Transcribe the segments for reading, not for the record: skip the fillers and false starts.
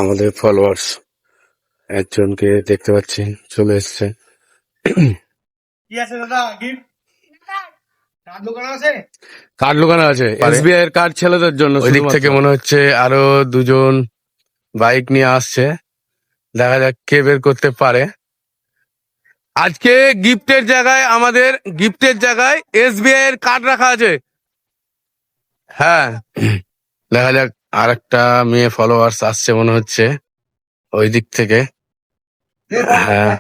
আমাদের ফলোয়ার্স একজনকে দেখতে পাচ্ছি চলে এসছে। কি আছে দাদা? গিফট কার্ড দোকান আছে, কার্ড দোকানে আছে, এসবিআই এর কার্ড ছেলেদের জন্য। ওই দিক থেকে মনে হচ্ছে আরো দুজন বাইক নিয়ে আসছে, দেখা যাক কে বের করতে পারে। আজকে গিফটের জায়গায় এসবিআই এর কার্ড রাখা আছে। হ্যাঁ, দেখা যাক আর একটা মেয়ে ফলোয়ার্স আসছে মনে হচ্ছে ওই দিক থেকে। হ্যাঁ,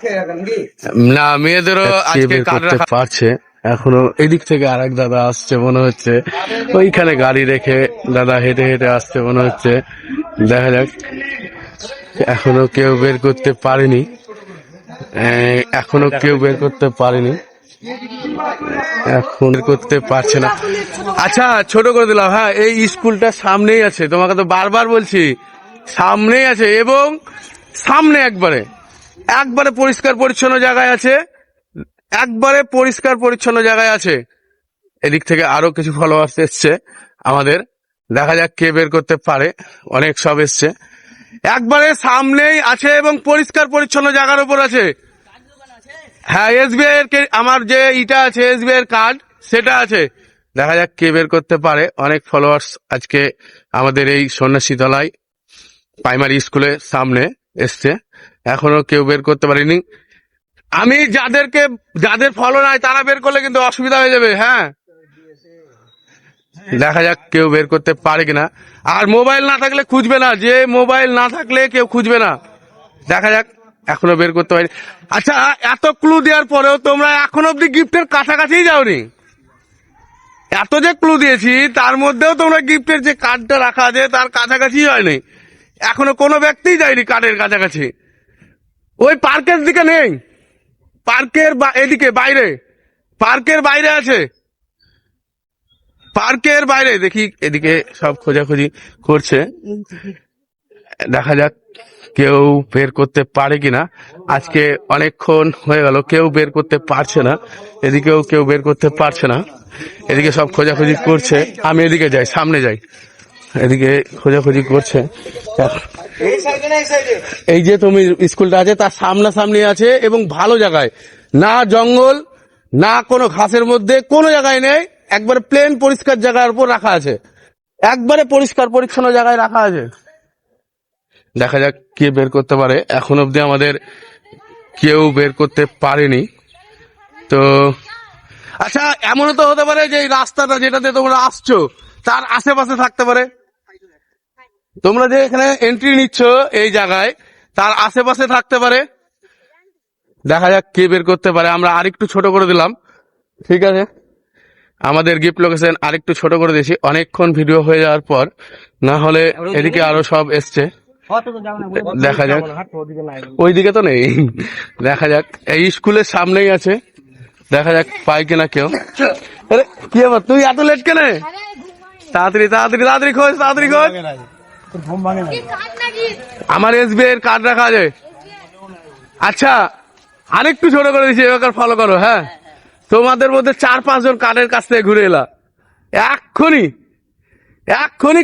না মেয়েদেরও আজকে কার্ড রাখা পারছে এখনো। এদিক থেকে আরেক দাদা আসছে মনে হচ্ছে, ওইখানে গাড়ি রেখে দাদা হেঁটে হেঁটে আসছে মনে হচ্ছে। দেখা যাক, এখনো কেউ বের করতে পারেনি, এখন করতে পারছে না। আচ্ছা, ছোট করে দিলাম। হ্যাঁ, এই স্কুলটা সামনেই আছে, তোমাকে তো বারবার বলছি সামনেই আছে, এবং সামনে একবারে পরিষ্কার পরিচ্ছন্ন জায়গায় আছে, এদিক থেকে আরো কিছু ফলোয়ার্স এসছে আমাদের, দেখা যাক কে বের করতে পারে। অনেক সব এসছে, একবারে সামনেই আছে এবং পরিষ্কার পরিচ্ছন্ন জায়গার উপর আছে। হ্যাঁ, এসবিআই এর আমার যে ইটা আছে, এসবিআই এর কার্ড সেটা আছে। দেখা যাক কে বের করতে পারে। অনেক ফলোয়ার্স আজকে আমাদের এই সন্ন্যাসীতলায় প্রাইমারি স্কুলের সামনে এসছে, এখনো কেউ বের করতে পারেনি। আমি যাদের ফলো নাই তারা বের করলে কিন্তু অসুবিধা হয়ে যাবে। হ্যাঁ, দেখা যাক কেউ বের করতে পারে কিনা। আর মোবাইল না থাকলে খুঁজবে না, যে মোবাইল না থাকলে কেউ খুঁজবে না। দেখা যাক, এখনো বের করতে পারি। আচ্ছা, এত ক্লু দেওয়ার পরেও তোমরা এখন অব্দি গিফটের কাছাকাছি যাওনি। এত যে ক্লু দিয়েছি তার মধ্যেও তোমরা গিফটের যে কার্ডটা রাখা আছে তার কাছাকাছি হয়নি, এখনো কোনো ব্যক্তিই যায়নি কার্ডের কাছাকাছি। ওই পার্কের দিকে নেই, এদিকে বাইরে, পার্কের বাইরে আছে, পার্কের বাইরে। দেখি এদিকে সব খোঁজাখুঁজি করছে, দেখা যাক কেউ বের করতে পারে কিনা। আজকে অনেকক্ষণ হয়ে গেল, কেউ বের করতে পারছে না, এদিকেও কেউ বের করতে পারছে না। এদিকে সব খোঁজাখুঁজি করছে, আমি এদিকে যাই, সামনে যাই, এদিকে খোঁজাখুঁজি করছে। এই যে তুমি স্কুলটা আছে তার সামনাসামনি আছে, এবং ভালো জায়গায়, না জঙ্গল না কোনো ঘাসের মধ্যে, কোনো জায়গায় নেই, একবারে প্লেন পরিষ্কার জায়গার উপর রাখা আছে, একবারে পরিষ্কার পরিচ্ছন্ন জায়গায় রাখা আছে। দেখা যাক কে বের করতে পারে। এখন অব্দি আমাদের কেউ বের করতে পারেনি। তো আচ্ছা, এমনও তো হতে পারে যে এই রাস্তাটা যেটাতে তোমরা আসছো তার আশেপাশে থাকতে পারে। তোমরা যে এখানে এন্ট্রি নিচ্ছ এই জায়গায়, তার আশেপাশে থাকতে পারে। দেখা যাক কে বের করতে পারে। আমরা আরেকটু ছোট করে দিলাম, ঠিক আছে, আমাদের গিফট লোকেশন আরেকটু ছোট করে দিয়েছি অনেকক্ষণ ভিডিও হয়ে যাওয়ার পর, না হলে এদিকে আরো সব এসছে। দেখা যাক, ওইদিকে তো নেই, দেখা যাক। এই স্কুলের সামনেই আছে, দেখা যাক পাই কিনা কেউ। আরে কি ব্যাপার, তুই এত লেট কেন? তাড়াতাড়ি তাড়াতাড়ি তাড়াতাড়ি খোঁজ, তাড়াতাড়ি খোঁজ। আমার এসবিআই এর কার্ড রাখা আছে। আচ্ছা, আরেকটু ছোট করে দিচ্ছি, এবার ফলো করো। হ্যাঁ, তোমাদের মধ্যে 4-5 জন কার্ডের কাছ থেকে ঘুরে এলা, এক্ষুনি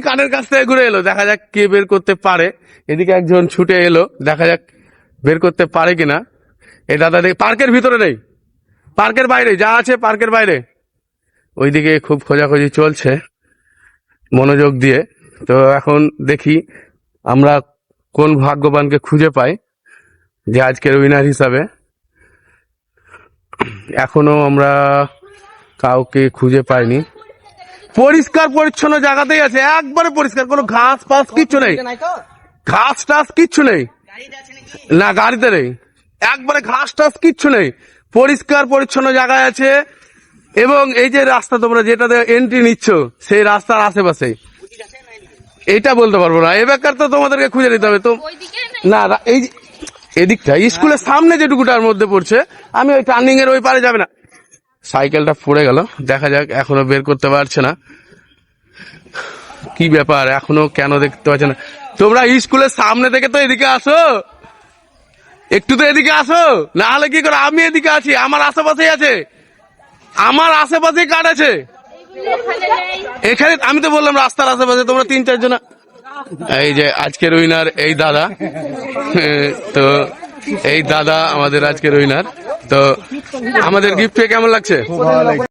কার্ডের কাছ থেকে ঘুরে এলো। দেখা যাক কে বের করতে পারে। এদিকে একজন ছুটে এলো, দেখা যাক বের করতে পারে কিনা। এই দাদা পার্কের ভিতরে নেই, পার্কের বাইরে যা আছে, পার্কের বাইরে। ওইদিকে খুব খোঁজাখুঁজি চলছে মনোযোগ দিয়ে। তো এখন দেখি আমরা কোন ভাগ্যবানকে খুঁজে পাই যে আজকের উইনার হিসাবে। এখনো আমরা কাউকে খুঁজে পাইনি। পরিষ্কার পরিচ্ছন্ন জায়গাতেই আছে, একবারে পরিষ্কার, কোনো ঘাস ফাস কিচ্ছু নেই, ঘাস টাস কিচ্ছু নেই, না গাড়িতে নেই, একবারে ঘাস টাস কিচ্ছু নেই, পরিষ্কার পরিচ্ছন্ন জায়গায় আছে। এবং এই যে রাস্তা তোমরা যেটাতে এন্ট্রি নিচ্ছ সেই রাস্তার আশেপাশে, এইটা বলতে পারবো না, এবার তো তোমাদেরকে খুঁজে নিতে হবে। তো না, এই এদিকটা স্কুলের সামনে যেটুকুটার মধ্যে পড়ছে, আমি ওই টার্নিং এর ওই পারে যাবে না। সাইকেলটা পড়ে গেল, দেখা যাক, এখনো বের করতে পারছে না। কি ব্যাপার, এখনো কেন দেখতে পাচ্ছে না? তোমরা স্কুলের সামনে থেকে তো এদিকে আসো, একটু তো এদিকে আসো, না হলে কি করে? আমি এদিকে আছি, আমার আশেপাশেই আছে, আমার আশেপাশেই কার্ড আছে এখানে। আমি তো বললাম রাস্তার আশেপাশে, তোমরা 3-4 জন এই যে আজকের উইনার এই দাদা। তো এই দাদা আমাদের আজকের উইনার। তো আমাদের গিফট পেয়ে কেমন লাগছে? খুব ভালো লাগছে।